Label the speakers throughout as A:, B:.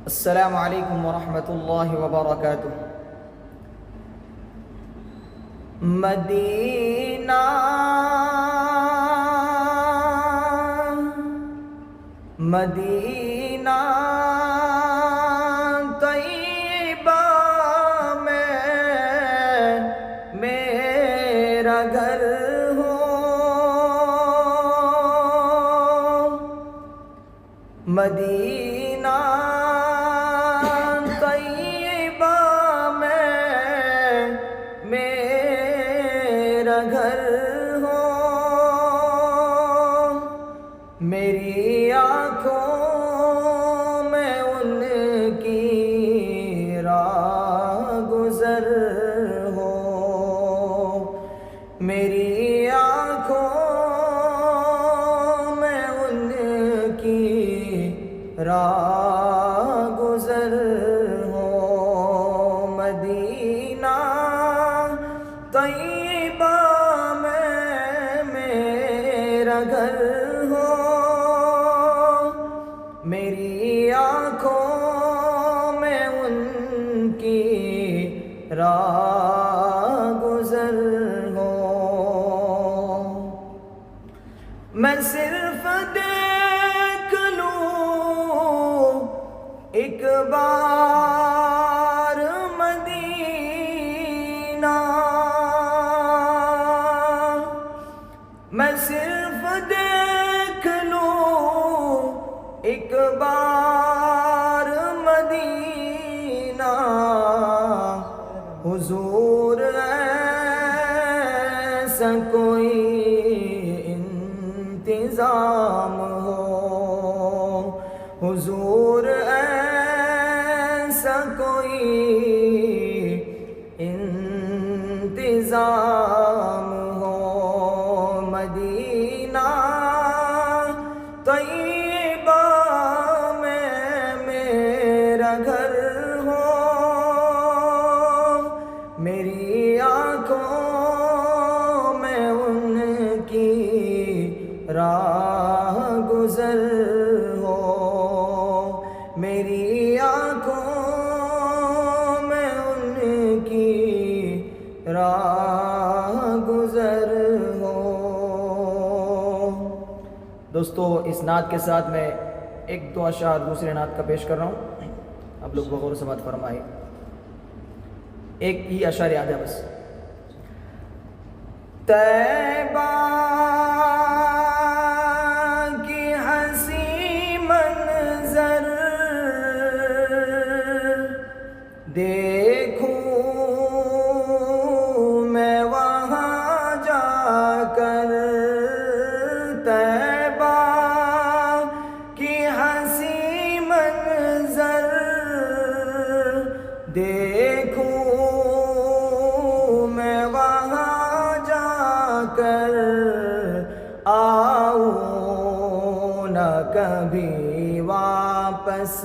A: السلام علیکم ورحمۃ اللہ وبرکاتہ۔ مدینہ مدینہ طیبہ میں میرا گھر ہو، مدینہ طیبہ میں میرا گھر ہو، میری آنکھوں میں ان کی راہ گزر ہو، میری آنکھوں میں ان کی راہ گزر ہو، مدینہ طیبہ میں میرا گھر ہو، میری آنکھوں میں ان کی راہ گزر ہو، میں صرف دیکھ لوں ایک بار مدینہ، میں صرف دیکھ لوں ایک بار مدینہ، حضور ایسا کوئی انتظام ہو، حضور ایسا کوئی انتظام ہو، مدینہ طیبہ میں میرا گھر ہو، میری آنکھوں میں ان کی راہ گزر ہو، میری آنکھوں میں ان کی راہ گزر ہو۔ دوستو، اس نعت کے ساتھ میں ایک دو اشعار دوسرے نعت کا پیش کر رہا ہوں، آپ لوگ بغور سماعت فرمائیں، ایک ہی اشعار یاد ہے بس۔ طیبہ کی حسین منظر دیکھوں میں وہاں جا کر، طیبہ کی حسین منظر دیکھوں میں وہاں جا کر، آؤں نہ کبھی واپس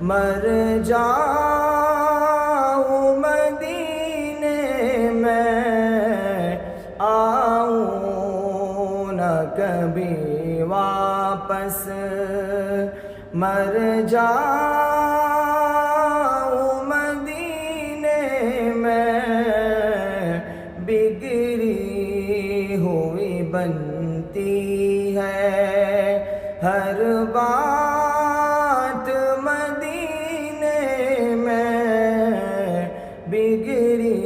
A: مر جاؤں مدینے میں، آؤں نہ کبھی واپس مر جاؤں مدینے میں، بگڑی ہوئی بنتی ہے ہر بات مدینے میں، بگڑی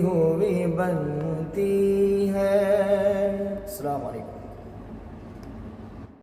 A: ہوئی بنتی ہے۔ السلام علیکم۔